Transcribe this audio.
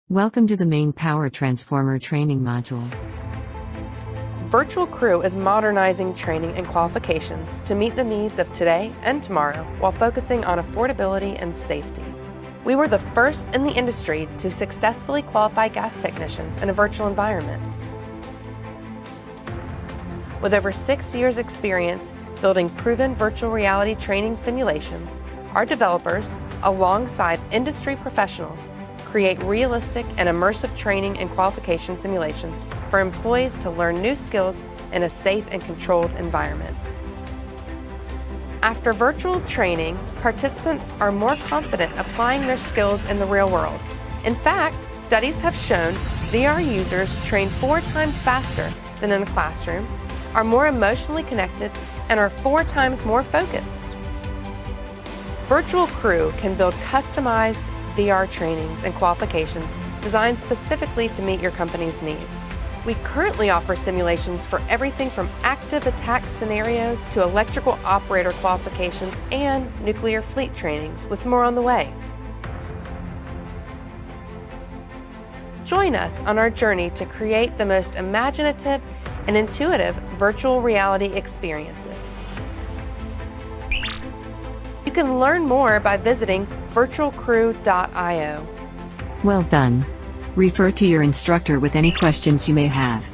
Welcome to the main Power Transformer training module. Virtual Crew is modernizing training and qualifications to meet the needs of today and tomorrow while focusing on affordability and safety. We were the first in the industry to successfully qualify gas technicians in a virtual environment. With over 6 years' experience building proven virtual reality training simulations, our developers, alongside industry professionals, create realistic and immersive training and qualification simulations for employees to learn new skills in a safe and controlled environment. After virtual training, participants are more confident applying their skills in the real world. In fact, studies have shown VR users train 4 times faster than in a classroom, are more emotionally connected, and are 4 times more focused. Virtual Crew can build customized VR trainings and qualifications designed specifically to meet your company's needs. We currently offer simulations for everything from active attack scenarios to electrical operator qualifications and nuclear fleet trainings, with more on the way. Join us on our journey to create the most imaginative and intuitive virtual reality experiences. You can learn more by visiting virtualcrew.io. Well done. Refer to your instructor with any questions you may have.